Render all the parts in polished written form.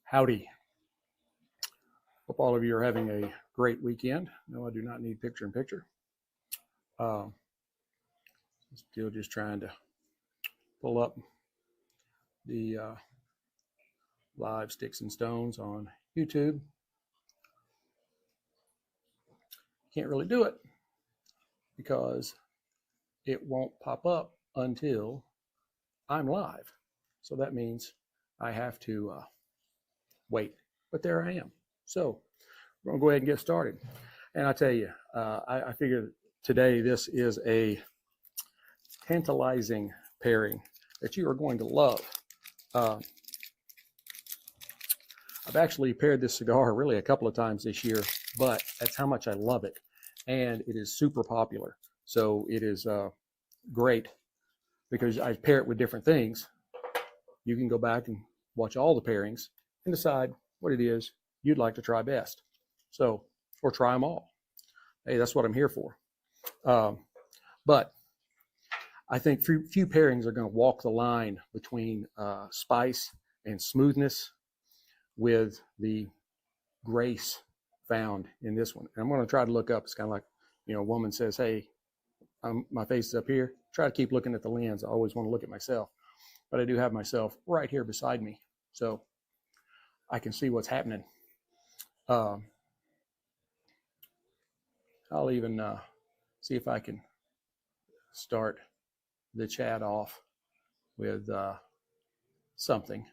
Howdy. Hope all of you are having a great weekend. No, I do not need picture in picture. Still just trying to pull up the live Sticks and Stones on YouTube. Can't really do it because it won't pop up until I'm live. So that means I have to wait, but there I am. So we're gonna go ahead and get started. And I tell you, I figure today this is a tantalizing pairing that you are going to love. I've actually paired this cigar really a couple of times this year, but that's how much I love it. And it is super popular. So it is great because I pair it with different things. You can go back and watch all the pairings and decide what it is you'd like to try best. So, or try them all. Hey, that's what I'm here for. But I think few pairings are going to walk the line between spice and smoothness with the grace found in this one. And I'm going to try to look up. It's kind of like, a woman says, hey, my face is up here. Try to keep looking at the lens. I always want to look at myself. But I do have myself right here beside me. So I can see what's happening. I'll even see if I can start the chat off with something,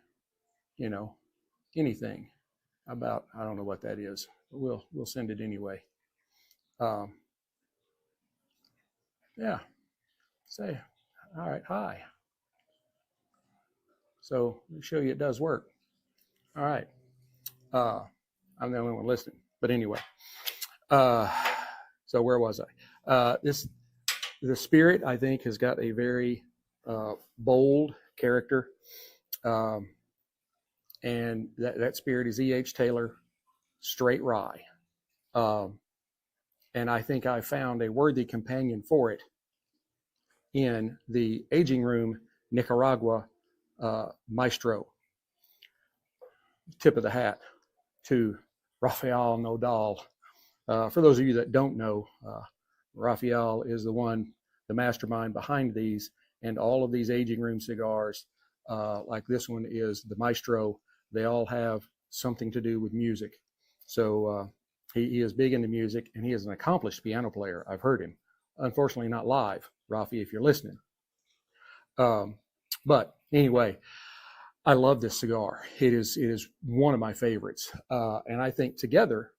anything about, I don't know what that is. We'll send it anyway. Yeah. Say, all right, hi. So let me show you it does work. All right. I'm the only one listening, but anyway. So where was I? The spirit, I think, has got a very bold character. And that spirit is E.H. Taylor, Straight Rye. And I think I found a worthy companion for it in the aging room Nicaragua Maestro. Tip of the hat to Rafael Nodal. For those of you that don't know, Rafael is the mastermind behind these, and all of these aging room cigars, like this one is the Maestro, they all have something to do with music. So he is big into music, and he is an accomplished piano player. I've heard him. Unfortunately, not live, Rafi, if you're listening. But anyway, I love this cigar. It is one of my favorites. And I think together,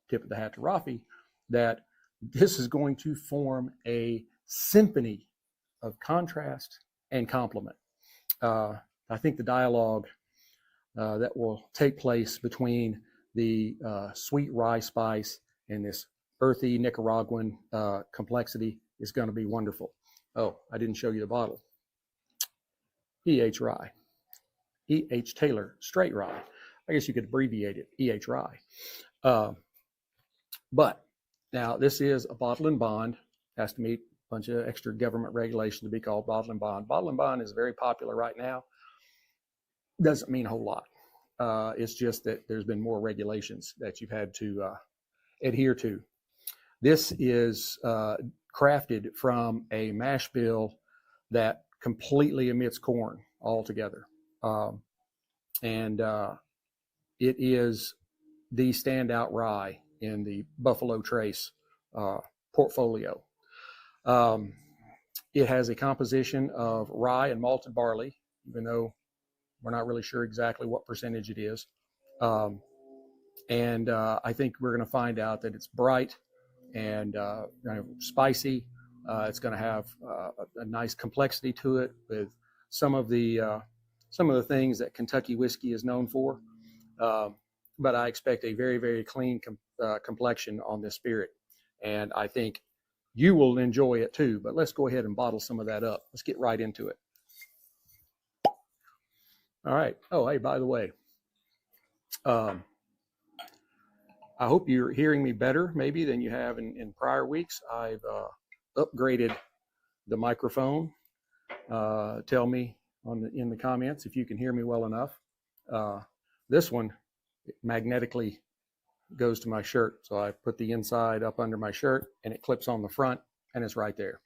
tip of the hat to Rafi, that this is going to form a symphony of contrast and complement. I think the dialogue that will take place between the sweet rye spice and this earthy Nicaraguan complexity is going to be wonderful. Oh, I didn't show you the bottle. E.H. Rye. E.H. Taylor, Straight Rye. I guess you could abbreviate it, E.H. Rye. But now this is a bottle and bond. Has to meet a bunch of extra government regulations to be called bottle and bond. Bottle and bond is very popular right now. Doesn't mean a whole lot. It's just that there's been more regulations that you've had to adhere to. This is crafted from a mash bill that completely omits corn altogether. And it is the standout rye in the Buffalo Trace portfolio. It has a composition of rye and malted barley, even though we're not really sure exactly what percentage it is. And I think we're going to find out that it's bright and kind of spicy. It's going to have a nice complexity to it with some of the things that Kentucky whiskey is known for. But I expect a very, very clean complexion on this spirit. And I think you will enjoy it too. But let's go ahead and bottle some of that up. Let's get right into it. All right. Oh, hey, by the way, I hope you're hearing me better maybe than you have in prior weeks. I've upgraded the microphone. Tell me in the comments if you can hear me well enough. This one magnetically goes to my shirt. So I put the inside up under my shirt and it clips on the front and it's right there.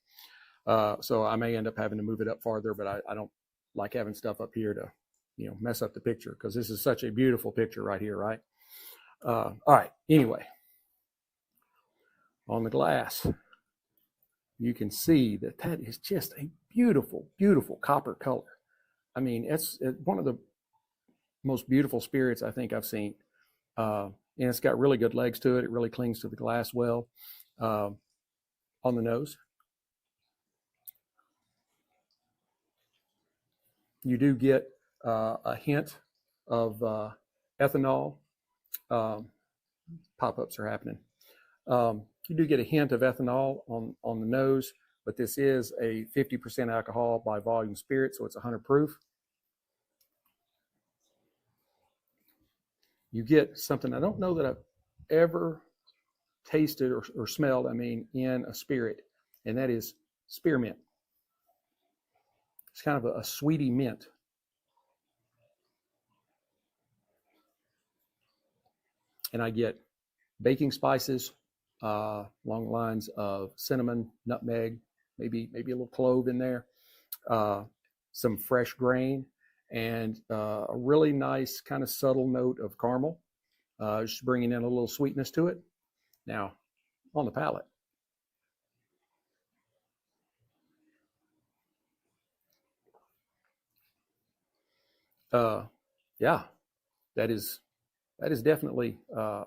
So I may end up having to move it up farther, but I don't like having stuff up here to, mess up the picture, because this is such a beautiful picture right here, right? All right, anyway, on the glass, you can see that is just a beautiful, beautiful copper color. I mean, it's one of the most beautiful spirits I think I've seen. And it's got really good legs to it. It really clings to the glass well. On the nose, you do get a hint of ethanol. Pop-ups are happening. You do get a hint of ethanol on the nose, but this is a 50% alcohol by volume spirit, so it's 100 proof. You get something I don't know that I've ever tasted or smelled, in a spirit, and that is spearmint. It's kind of a sweety mint. And I get baking spices along the lines of cinnamon, nutmeg, maybe a little clove in there, some fresh grain, and a really nice kind of subtle note of caramel, just bringing in a little sweetness to it. Now, on the palate, yeah, that is definitely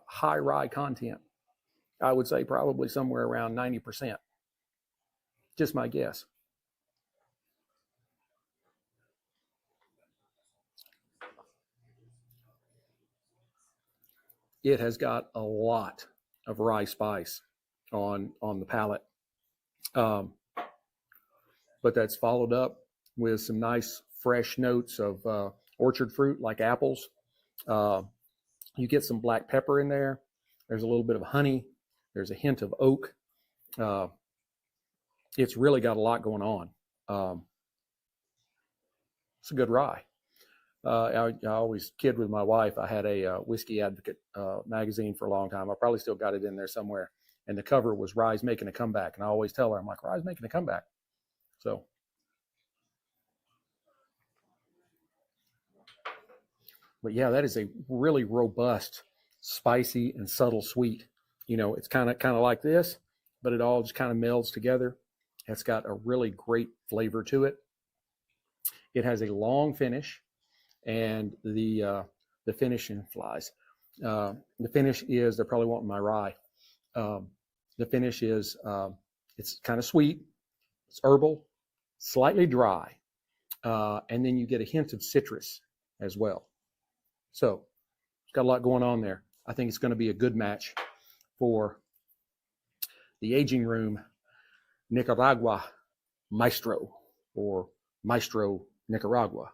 high rye content. I would say probably somewhere around 90%. Just my guess. It has got a lot of rye spice on the palate. But that's followed up with some nice fresh notes of orchard fruit like apples. You get some black pepper in there. There's a little bit of honey. There's a hint of oak. It's really got a lot going on. It's a good rye. I always kid with my wife. I had a Whiskey Advocate magazine for a long time. I probably still got it in there somewhere. And the cover was Rye's Making a Comeback. And I always tell her, I'm like, Rye's making a comeback. So, but yeah, that is a really robust, spicy, and subtle sweet. It's kind of like this, but it all just kind of melds together. It's got a really great flavor to it. It has a long finish, and the finishing flies. The finish is, they're probably wanting my rye. The finish is, it's kind of sweet, it's herbal, slightly dry, and then you get a hint of citrus as well. So it's got a lot going on there. I think it's going to be a good match for the aging room Nicaragua Maestro, or Maestro Nicaragua,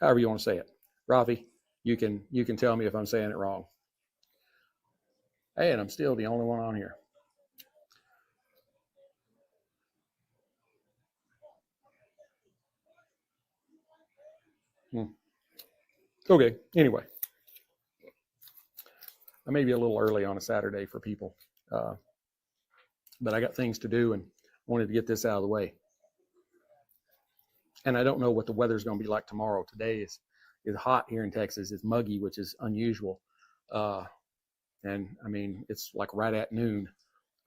however you want to say it. Rafi, you can tell me if I'm saying it wrong. Hey, and I'm still the only one on here. Okay, anyway. I may be a little early on a Saturday for people, but I got things to do and wanted to get this out of the way. And I don't know what the weather's going to be like tomorrow. Today is hot here in Texas. It's muggy, which is unusual. And it's like right at noon.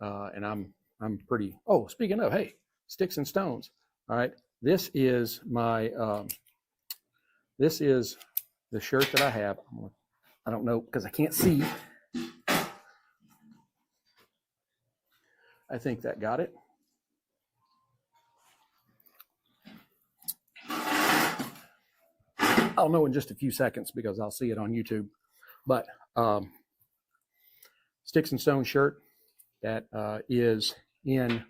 And I'm pretty, oh, speaking of, hey, Sticks-n-Stonez. All right. This is this is the shirt that I have. I don't know, because I can't see. I think that got it. I'll know in just a few seconds because I'll see it on YouTube. But Sticks-n-Stonez shirt that is in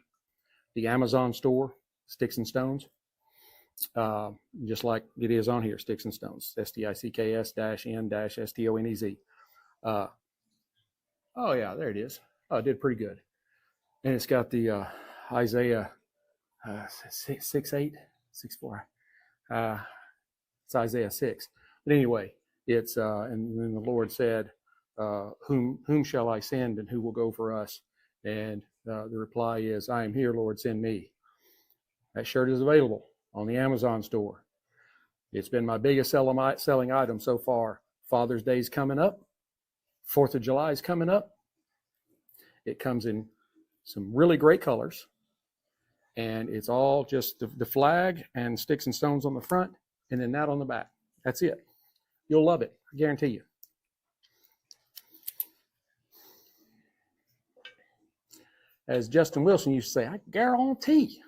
the Amazon store, Sticks-n-Stonez, just like it is on here, Sticks-n-Stonez, STICKS-N-STONEZ. Oh yeah, there it is. Oh, it did pretty good. And it's got the Isaiah 6:8, 6:4. It's Isaiah 6. But anyway, It's and then the Lord said, whom shall I send, and who will go for us? And the reply is, I am here, Lord, send me. That shirt is available on the Amazon store. It's been my biggest selling item so far. Father's Day is coming up. 4th of July is coming up. It comes in some really great colors. And it's all just the flag and Sticks-n-Stonez on the front, and then that on the back. That's it. You'll love it. I guarantee you. As Justin Wilson used to say, I guarantee.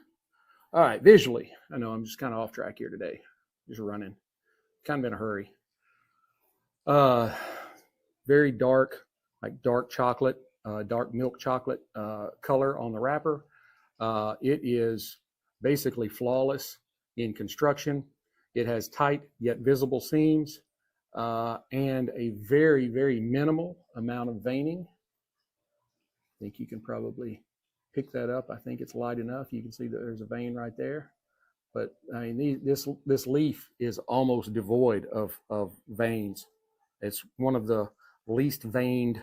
All right, visually. I know I'm just kind of off track here today. Just running. Kind of in a hurry. Very dark, like dark chocolate, dark milk chocolate color on the wrapper. It is basically flawless in construction. It has tight yet visible seams and a very, very minimal amount of veining. I think you can probably pick that up. I think it's light enough. You can see that there's a vein right there. But I mean, this leaf is almost devoid of veins. It's one of the least veined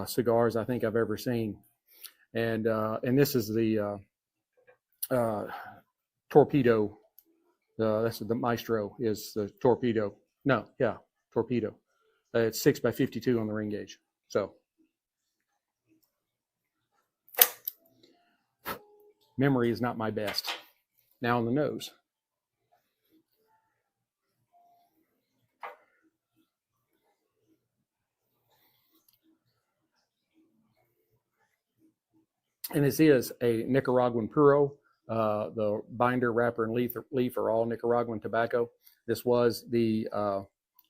cigars I think I've ever seen. And this is the torpedo. That's the Maestro is the torpedo. No, yeah, torpedo. It's 6x52 on the ring gauge. So memory is not my best. Now on the nose. And this is a Nicaraguan puro. The binder, wrapper, and leaf are all Nicaraguan tobacco. This was the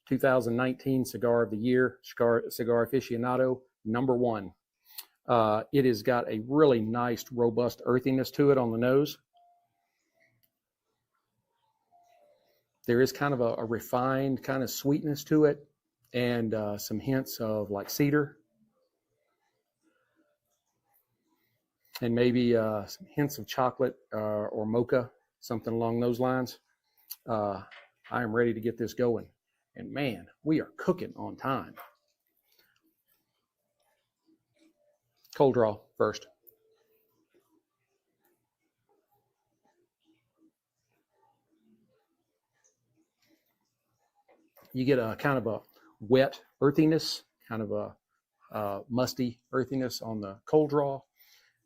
2019 Cigar of the Year, Cigar Aficionado, #1. It has got a really nice, robust earthiness to it on the nose. There is kind of a refined kind of sweetness to it, and some hints of like cedar, and maybe some hints of chocolate or mocha, something along those lines. I am ready to get this going. And man, we are cooking on time. Cold draw first. You get a kind of a wet earthiness, kind of a musty earthiness on the cold draw,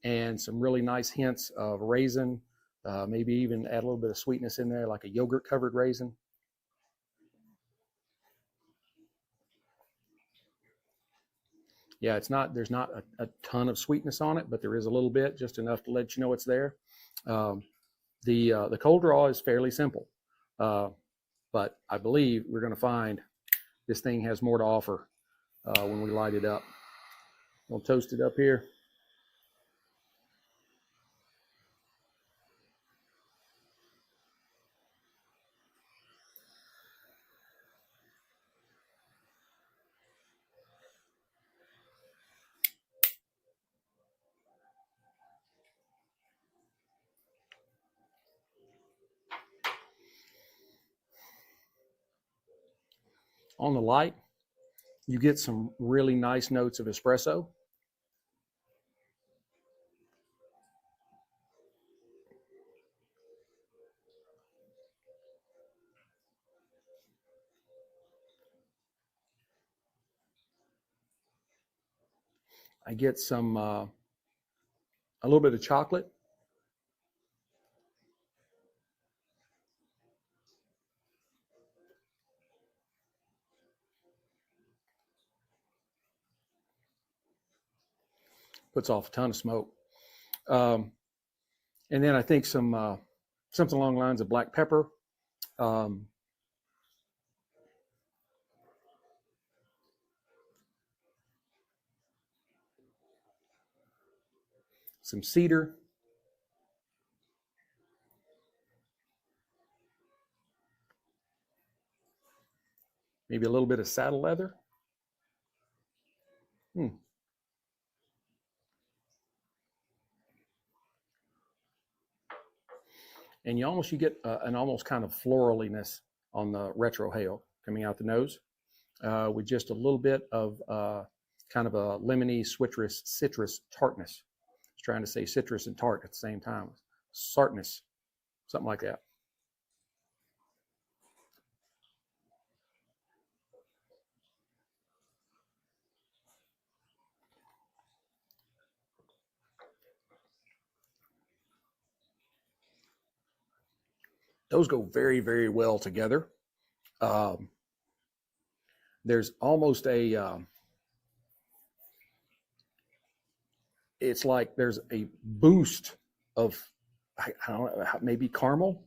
and some really nice hints of raisin, maybe even add a little bit of sweetness in there, like a yogurt covered raisin. Yeah, there's not a ton of sweetness on it, but there is a little bit, just enough to let you know it's there. The cold draw is fairly simple, but I believe we're going to find this thing has more to offer when we light it up. We'll toast it up here. On the light, you get some really nice notes of espresso. I get some a little bit of chocolate. Puts off a ton of smoke. And then I think some something along the lines of black pepper. Some cedar. Maybe a little bit of saddle leather. And you get an almost kind of floraliness on the retrohale coming out the nose. with just a little bit of kind of a lemony citrus tartness. I was trying to say citrus and tart at the same time. Sartness, something like that. Those go very, very well together. There's almost a, it's like there's a boost of, I don't know, maybe caramel.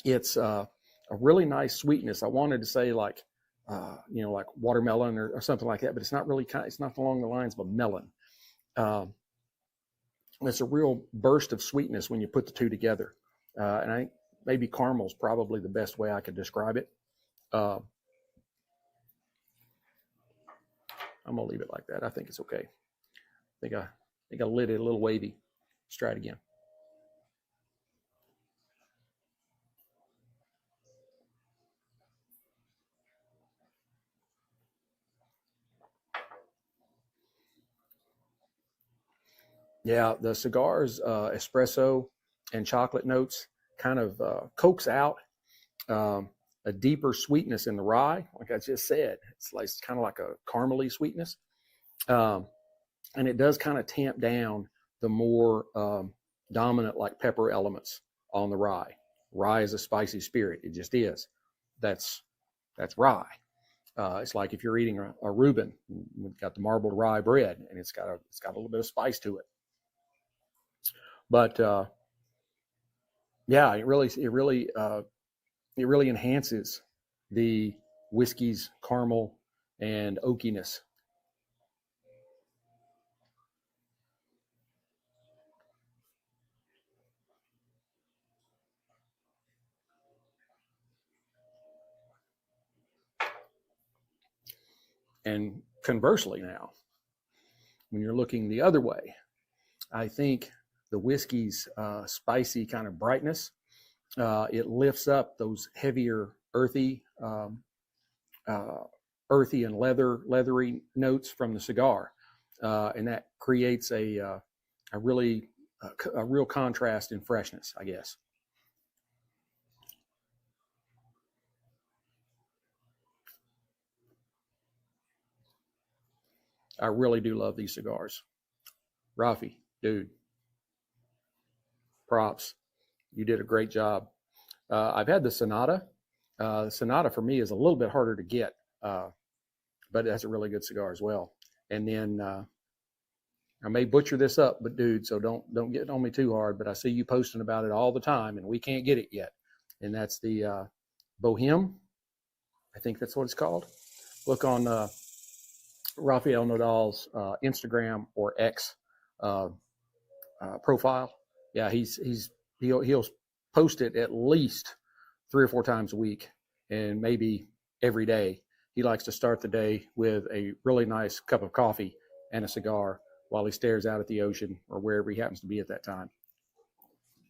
It's a really nice sweetness. I wanted to say like, like watermelon or something like that, but it's not really it's not along the lines of a melon. It's a real burst of sweetness when you put the two together. And I think maybe caramel is probably the best way I could describe it. I'm gonna leave it like that. I think it's okay. I think I lit it a little wavy. Let's try it again. Yeah, the cigar's espresso and chocolate notes kind of coax out a deeper sweetness in the rye. Like I just said, it's kind of like a caramely sweetness. And it does kind of tamp down the more dominant like pepper elements on the rye. Rye is a spicy spirit. It just is. That's rye. It's like if you're eating a Reuben, we've got the marbled rye bread, and it's got a little bit of spice to it. But yeah, it really enhances the whiskey's caramel and oakiness. And conversely now, when you're looking the other way, I think the whiskey's spicy kind of brightness, it lifts up those heavier earthy and leathery notes from the cigar, and that creates a real contrast in freshness, I guess. I really do love these cigars. Rafi, dude, props. You did a great job. I've had the Sonata. The Sonata for me is a little bit harder to get, but that's a really good cigar as well. And then I may butcher this up, but dude, so don't get on me too hard. But I see you posting about it all the time, and we can't get it yet. And that's the Boheme. I think that's what it's called. Look on Rafael Nadal's Instagram or X profile. Yeah, he'll post it at least 3 or 4 times a week, and maybe every day. He likes to start the day with a really nice cup of coffee and a cigar while he stares out at the ocean or wherever he happens to be at that time.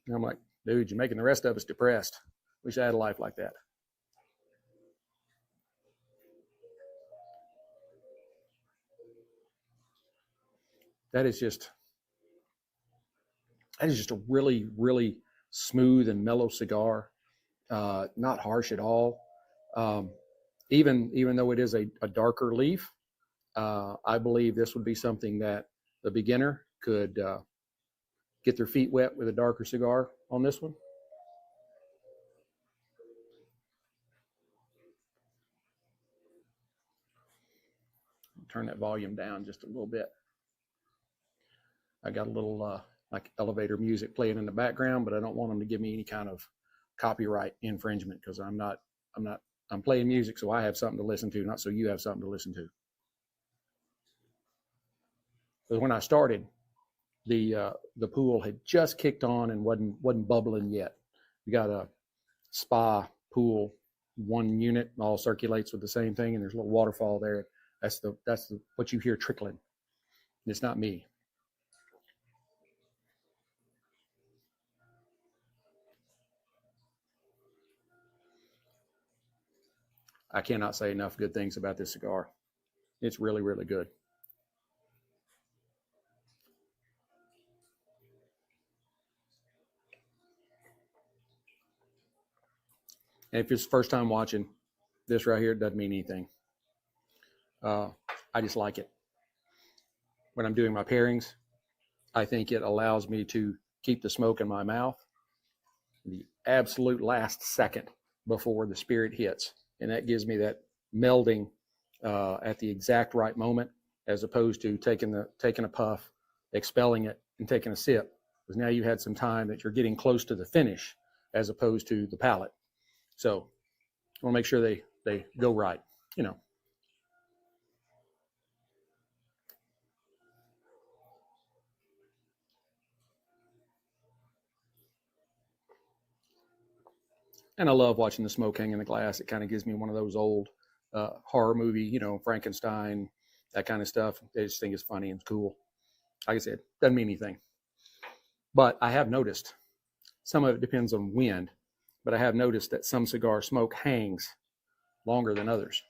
And I'm like, dude, you're making the rest of us depressed. Wish I had a life like that. That is just a really, really smooth and mellow cigar. Not harsh at all. Even though it is a darker leaf, I believe this would be something that the beginner could get their feet wet with a darker cigar on this one. Turn that volume down just a little bit. I got a little like elevator music playing in the background, but I don't want them to give me any kind of copyright infringement because I'm playing music so I have something to listen to, not so you have something to listen to. Because when I started, the pool had just kicked on and wasn't bubbling yet. We got a spa pool, 1 unit, all circulates with the same thing, and there's a little waterfall there. That's what you hear trickling. It's not me. I cannot say enough good things about this cigar. It's really, really good. And if it's first time watching, this right here doesn't mean anything. I just like it. When I'm doing my pairings, I think it allows me to keep the smoke in my mouth the absolute last second before the spirit hits. And that gives me that melding at the exact right moment, as opposed to taking a puff, expelling it, and taking a sip. Because now you had some time that you're getting close to the finish as opposed to the palate. So I want to make sure they go right, you know. And I love watching the smoke hang in the glass. It kind of gives me one of those old horror movie, you know, Frankenstein, that kind of stuff. I just think it's funny and cool. Like I said, doesn't mean anything. But I have noticed, some of it depends on wind, but I have noticed that some cigar smoke hangs longer than others.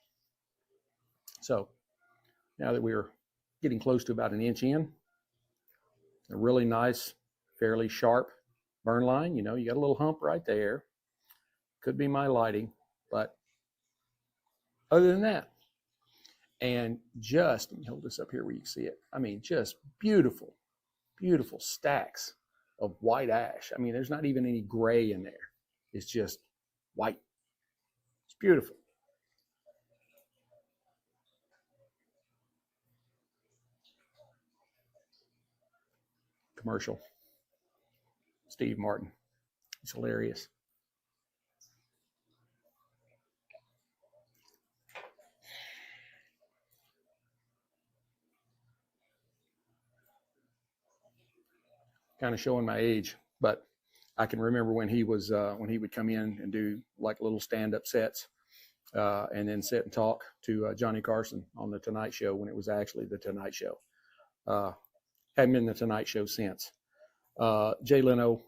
So now that we're getting close to about an inch in, a really nice, fairly sharp burn line. You know, you got a little hump right there. Could be my lighting, but other than that, and just, let me hold this up here where you can see it. I mean, just beautiful, beautiful stacks of white ash. I mean, there's not even any gray in there. It's just white. It's beautiful. Commercial. Steve Martin. It's hilarious. Kind of showing my age, but I can remember when he was when he would come in and do like little stand-up sets, and then sit and talk to Johnny Carson on the Tonight Show when it was actually the Tonight Show. Hadn't been the Tonight Show since. Jay Leno,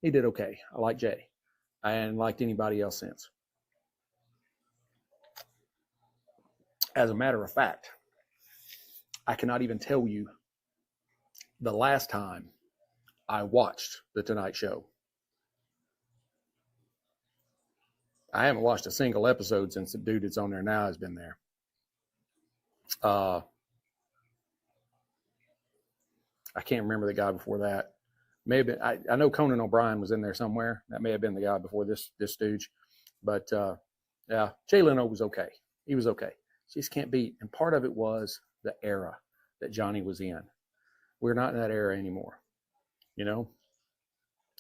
he did okay. I like Jay. I hadn't liked anybody else since. As a matter of fact, I cannot even tell you the last time I watched the Tonight Show. I haven't watched a single episode since the dude that's on there now has been there. I can't remember the guy before that. May have been, I know Conan O'Brien was in there somewhere. That may have been the guy before this stooge. But yeah, Jay Leno was okay. He was okay. Just can't beat. And part of it was the era that Johnny was in. We're not in that era anymore. You know,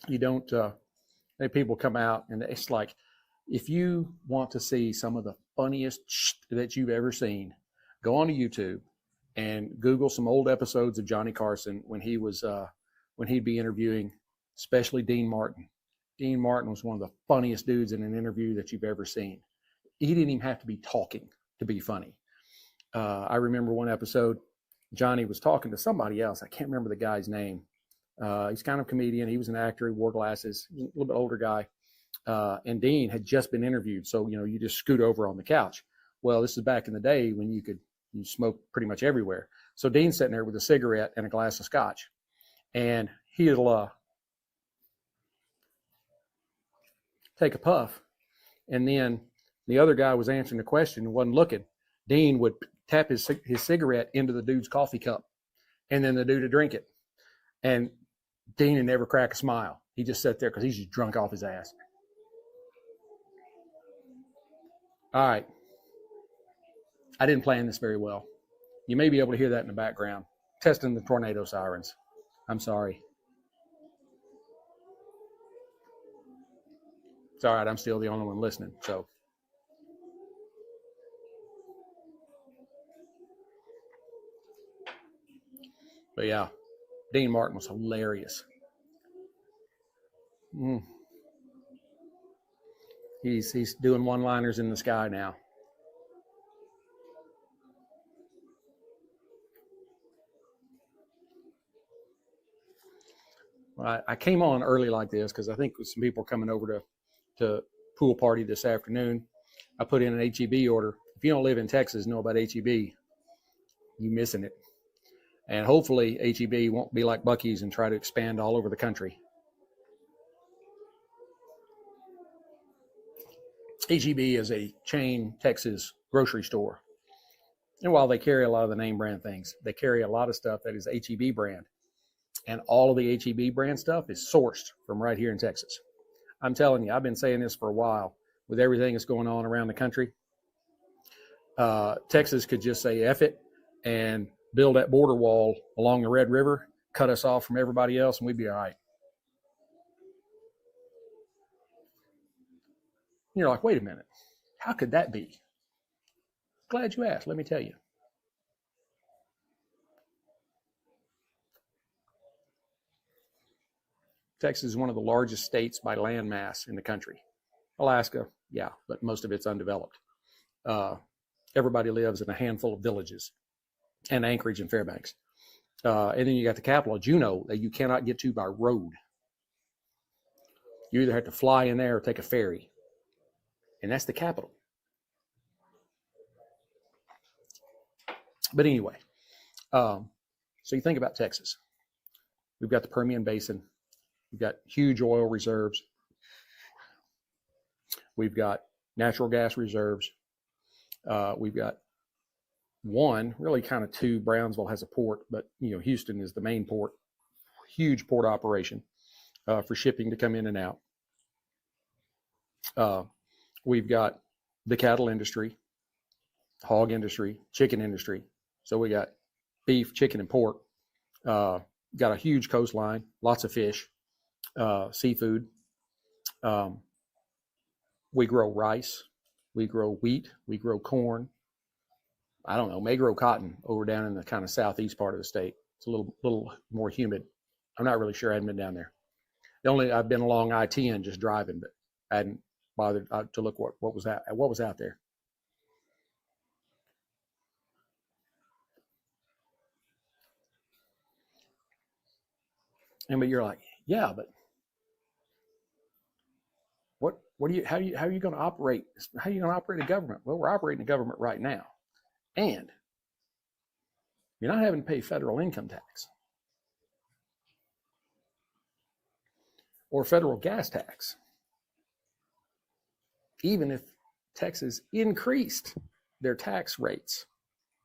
you don't, people come out and it's like, if you want to see some of the funniest that you've ever seen, go onto YouTube and Google some old episodes of Johnny Carson when he was, when he'd be interviewing, especially Dean Martin. Dean Martin was one of the funniest dudes in an interview that you've ever seen. He didn't even have to be talking to be funny. I remember one episode, Johnny was talking to somebody else. I can't remember the guy's name. He's kind of a comedian. He was an actor. He wore glasses. He was a little bit older guy. And Dean had just been interviewed. So, you know, you just scoot over on the couch. Well, this is back in the day when you smoke pretty much everywhere. So Dean's sitting there with a cigarette and a glass of scotch. And he'll take a puff. And then the other guy was answering the question and wasn't looking. Dean would tap his cigarette into the dude's coffee cup. And then the dude would drink it. And Dean would never crack a smile. He just sat there because he's just drunk off his ass. All right. I didn't plan this very well. You may be able to hear that in the background. Testing the tornado sirens. I'm sorry. It's all right. I'm still the only one listening. So. But yeah, Dean Martin was hilarious. He's doing one-liners in the sky now. I came on early like this because I think some people are coming over to pool party this afternoon. I put in an HEB order. If you don't live in Texas, know about HEB, you missing it. And hopefully HEB won't be like Buc-ee's and try to expand all over the country. HEB is a chain Texas grocery store. And while they carry a lot of the name brand things, they carry a lot of stuff that is HEB brand. And all of the HEB brand stuff is sourced from right here in Texas. I'm telling you, I've been saying this for a while. With everything that's going on around the country, Texas could just say F it and build that border wall along the Red River, cut us off from everybody else, and we'd be all right. And you're like, wait a minute, how could that be? Glad you asked. Let me tell you. Texas is one of the largest states by land mass in the country. Alaska, yeah, but most of it's undeveloped. Everybody lives in a handful of villages, and Anchorage and Fairbanks. And then you got the capital, Juneau, that you cannot get to by road. You either have to fly in there or take a ferry. And that's the capital. But anyway, so you think about Texas. We've got the Permian Basin. We've got huge oil reserves. We've got natural gas reserves. We've got one, really kind of two. Brownsville has a port, but Houston is the main port. Huge port operation for shipping to come in and out. We've got the cattle industry, hog industry, chicken industry. So we got beef, chicken, and pork. Got a huge coastline, lots of fish, seafood. We grow rice, we grow wheat, we grow corn. I don't know, may grow cotton over down in the kind of southeast part of the state. It's a little more humid. I'm not really sure. I hadn't been down there. I've been along I-10 just driving, but I hadn't bothered to look what was out there. But you're like, yeah, but how are you going to operate? How are you going to operate a government? Well, we're operating a government right now, and you're not having to pay federal income tax or federal gas tax, even if Texas increased their tax rates,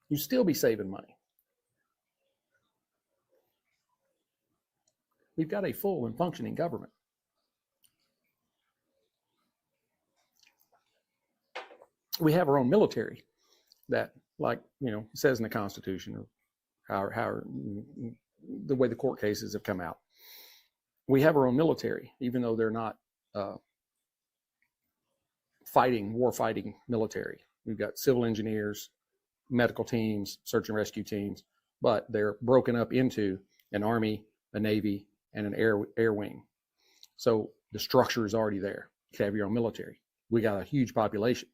you'd still be saving money. We've got a full and functioning government. We have our own military that, like, it says in the Constitution, or how the way the court cases have come out. We have our own military, even though they're not war fighting military. We've got civil engineers, medical teams, search and rescue teams, but they're broken up into an Army, a Navy, and an air wing. So the structure is already there. You can have your own military. We got a huge population.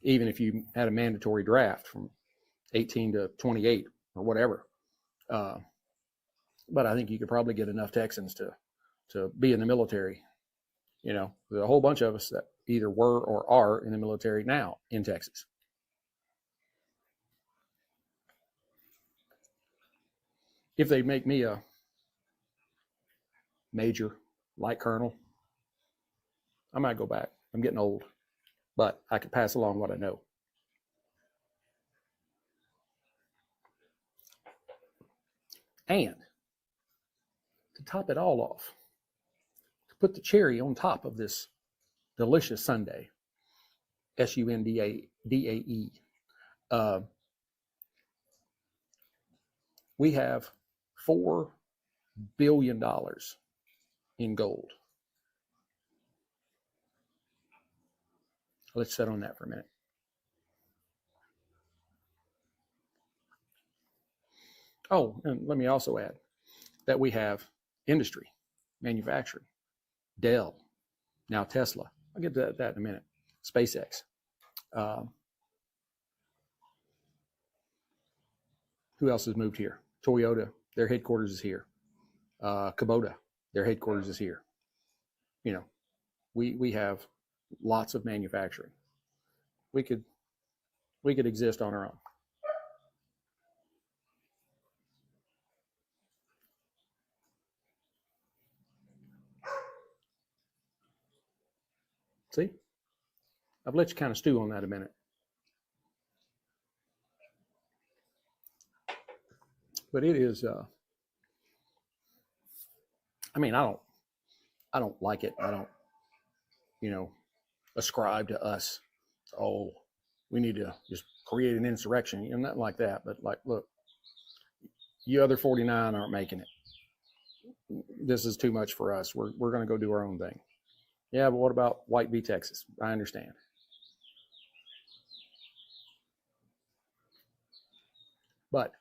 Even if you had a mandatory draft from 18 to 28 or whatever. But I think you could probably get enough Texans to be in the military. There's a whole bunch of us that either were or are in the military now in Texas. If they make me a major, light colonel, I might go back. I'm getting old, but I could pass along what I know. And to top it all off, to put the cherry on top of this delicious sundae, SUNDAE, we have $4 billion in gold. Let's sit on that for a minute. Oh, and let me also add that we have industry, manufacturing, Dell, now Tesla. I'll get to that in a minute. SpaceX. Who else has moved here? Toyota, their headquarters is here. Kubota, their headquarters is here. We have lots of manufacturing. we could exist on our own. See, I've let you kind of stew on that a minute. But it is, I mean, I don't like it. I don't, ascribe to us, oh, we need to just create an insurrection, nothing like that. But like, look, you other 49 aren't making it. This is too much for us. We're going to go do our own thing. Yeah, but what about White v. Texas? I understand. But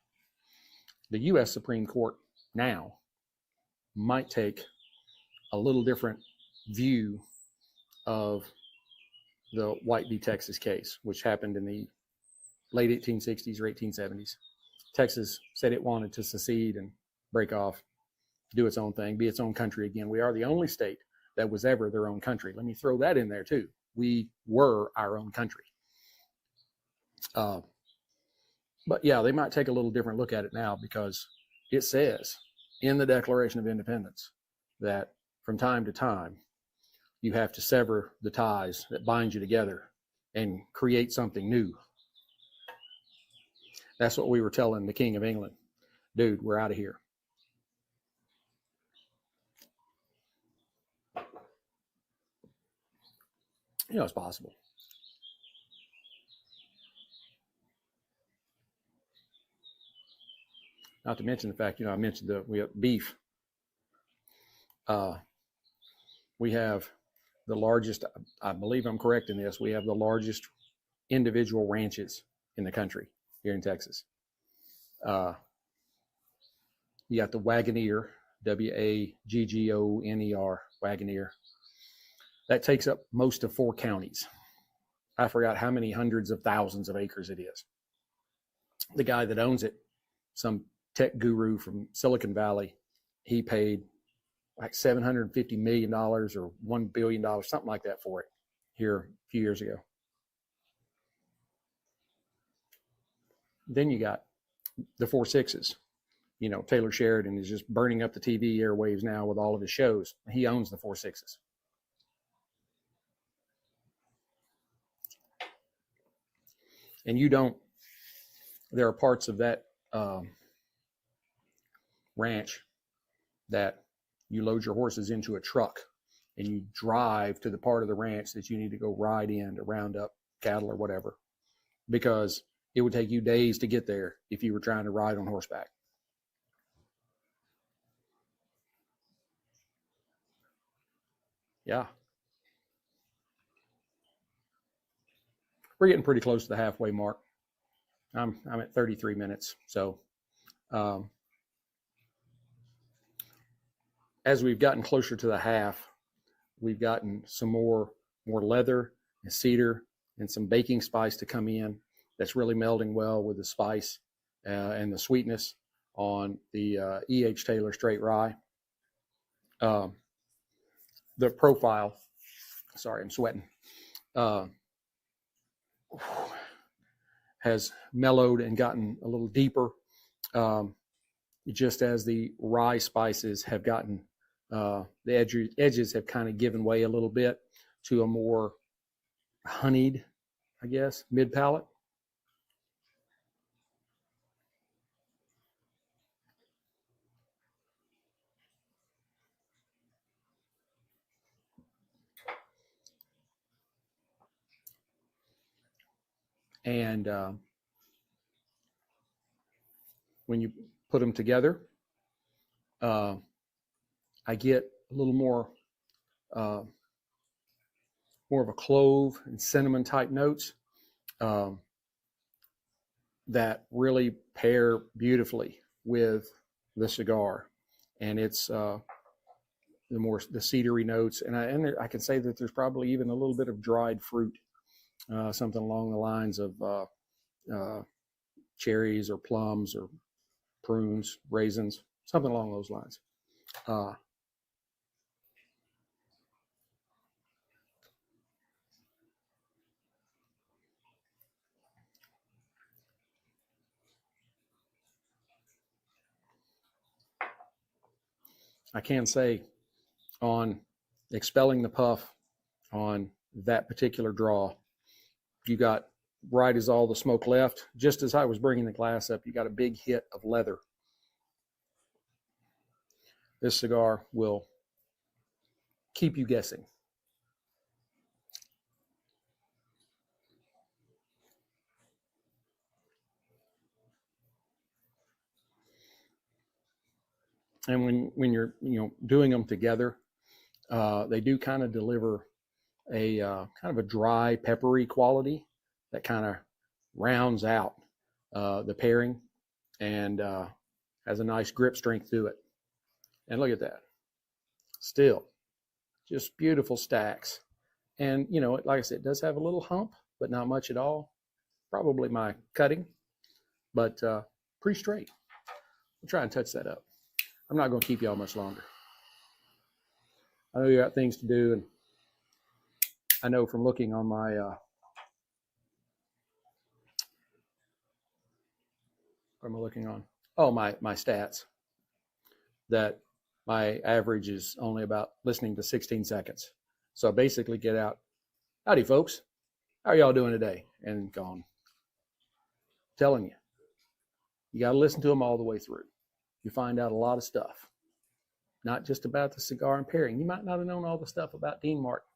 the U.S. Supreme Court now might take a little different view of the White v. Texas case, which happened in the late 1860s or 1870s. Texas said it wanted to secede and break off, do its own thing, be its own country again. We are the only state that was ever their own country. Let me throw that in there too. We were our own country. But yeah, they might take a little different look at it now, because it says in the Declaration of Independence that from time to time, you have to sever the ties that bind you together and create something new. That's what we were telling the King of England. Dude, we're out of here. It's possible. Not to mention the fact, I mentioned we have beef. We have the largest, I believe I'm correct in this, we have the largest individual ranches in the country here in Texas. You got the Wagoneer, Waggoner, Wagoneer. That takes up most of 4 counties. I forgot how many hundreds of thousands of acres it is. The guy that owns it, some tech guru from Silicon Valley, he paid like $750 million or $1 billion, something like that for it here a few years ago. Then you got the 4-6s. Taylor Sheridan is just burning up the TV airwaves now with all of his shows. He owns the 4-6s. And there are parts of that ranch that you load your horses into a truck and you drive to the part of the ranch that you need to go ride in to round up cattle or whatever, because it would take you days to get there if you were trying to ride on horseback. Yeah. We're getting pretty close to the halfway mark. I'm at 33 minutes. So as we've gotten closer to the half, we've gotten some more leather and cedar and some baking spice to come in. That's really melding well with the spice and the sweetness on the E.H. Taylor Straight Rye. The profile, sorry, I'm sweating, has mellowed and gotten a little deeper, just as the rye spices have gotten, the edges have kind of given way a little bit to a more honeyed, I guess, mid-palate. And when you put them together, I get a little more of a clove and cinnamon type notes that really pair beautifully with the cigar. And it's the cedary notes, and I can say that there's probably even a little bit of dried fruit, something along the lines of cherries or plums or prunes, raisins, something along those lines. I can say on expelling the puff on that particular draw, you got, right as all the smoke left, just as I was bringing the glass up, you got a big hit of leather. This cigar will keep you guessing. And when you're doing them together, they do kind of deliver a kind of a dry, peppery quality that kind of rounds out the pairing and has a nice grip strength to it. And look at that. Still, just beautiful stacks. And, like I said, it does have a little hump, but not much at all. Probably my cutting, but pretty straight. I'll try and touch that up. I'm not going to keep y'all much longer. I know you got things to do, and I know from looking on my what am I looking on? Oh, my stats, that my average is only about listening to 16 seconds. So I basically get out, howdy folks, how are y'all doing today? And gone. Telling you, you got to listen to them all the way through. You find out a lot of stuff, not just about the cigar and pairing. You might not have known all the stuff about Dean Martin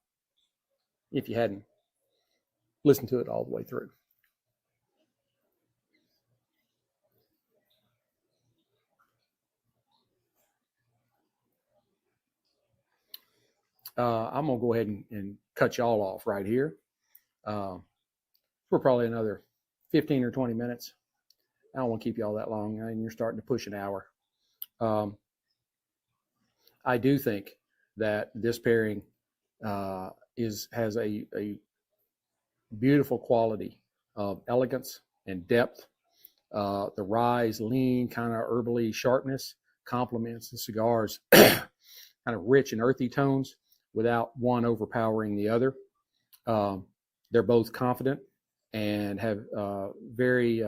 if you hadn't listened to it all the way through. I'm going to go ahead and cut y'all off right here. For probably another 15 or 20 minutes. I don't want to keep y'all that long, and you're starting to push an hour. I do think that this pairing has a beautiful quality of elegance and depth. The rye's lean, kind of herbally sharpness complements the cigar's kind of rich and earthy tones without one overpowering the other. They're both confident and have very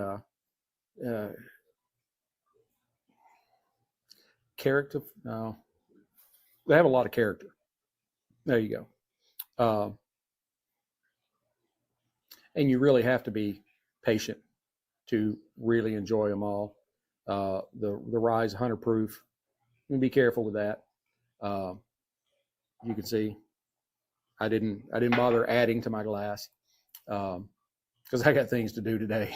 character. They have a lot of character. There you go. And you really have to be patient to really enjoy them all. The rye's 100 proof. You can be careful with that. You can see I didn't bother adding to my glass because I got things to do today.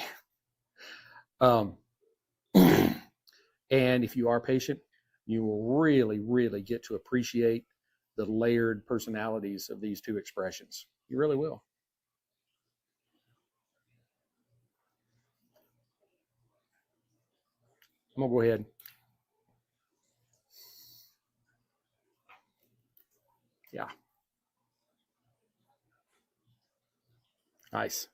And if you are patient, you will really, really get to appreciate the layered personalities of these two expressions. You really will. I'm going to go ahead. Yeah. Nice.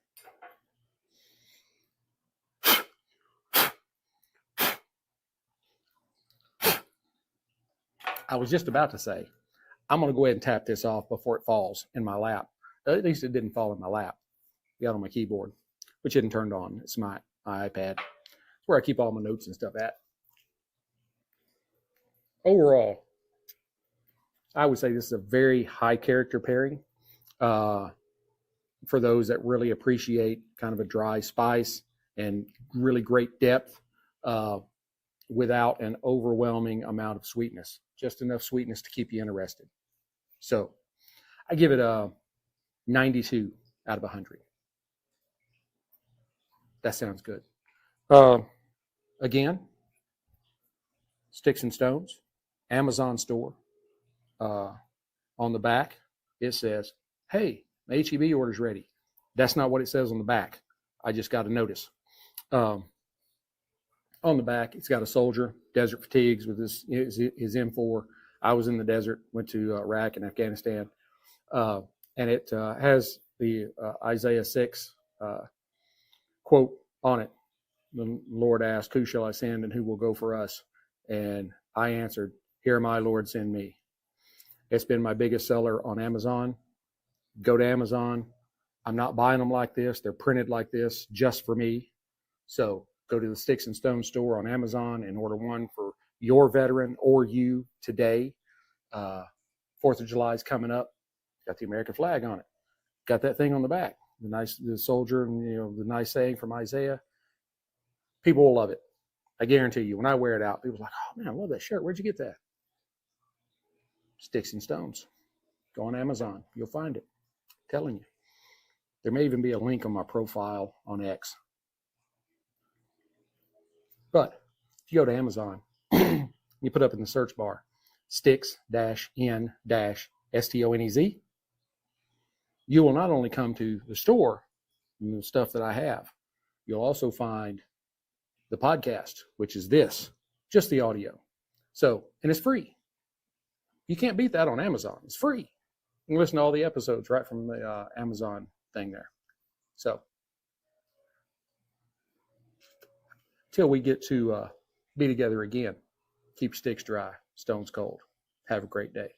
I was just about to say, I'm going to go ahead and tap this off before it falls in my lap. At least it didn't fall in my lap. It got on my keyboard, which isn't turned on. It's my iPad. It's where I keep all my notes and stuff at. Overall, I would say this is a very high character pairing for those that really appreciate kind of a dry spice and really great depth without an overwhelming amount of sweetness. Just enough sweetness to keep you interested. So I give it a 92 out of 100. That sounds good. Again, Sticks-n-Stonez, Amazon store. On the back, it says, hey, my HEB order's ready. That's not what it says on the back. I just got a notice. On the back, it's got a soldier, desert fatigues with his M4. I was in the desert, went to Iraq and Afghanistan. And it has the Isaiah 6 quote on it. The Lord asked, who shall I send and who will go for us? And I answered, here am I, Lord, send me. It's been my biggest seller on Amazon. Go to Amazon. I'm not buying them like this. They're printed like this just for me. So go to the Sticks-n-Stonez store on Amazon and order one for your veteran or you today. 4th of July is coming up. Got the American flag on it. Got that thing on the back. The soldier, and the nice saying from Isaiah. People will love it. I guarantee you. When I wear it out, people are like, "Oh man, I love that shirt. Where'd you get that?" Sticks-n-Stonez. Go on Amazon. You'll find it. I'm telling you. There may even be a link on my profile on X. But if you go to Amazon, you put up in the search bar, Sticks-n-Stonez, you will not only come to the store and the stuff that I have, you'll also find the podcast, which is this, just the audio. So, and it's free. You can't beat that on Amazon. It's free. You can listen to all the episodes right from the Amazon thing there. So, till we get to be together again, keep sticks dry, stones cold. Have a great day.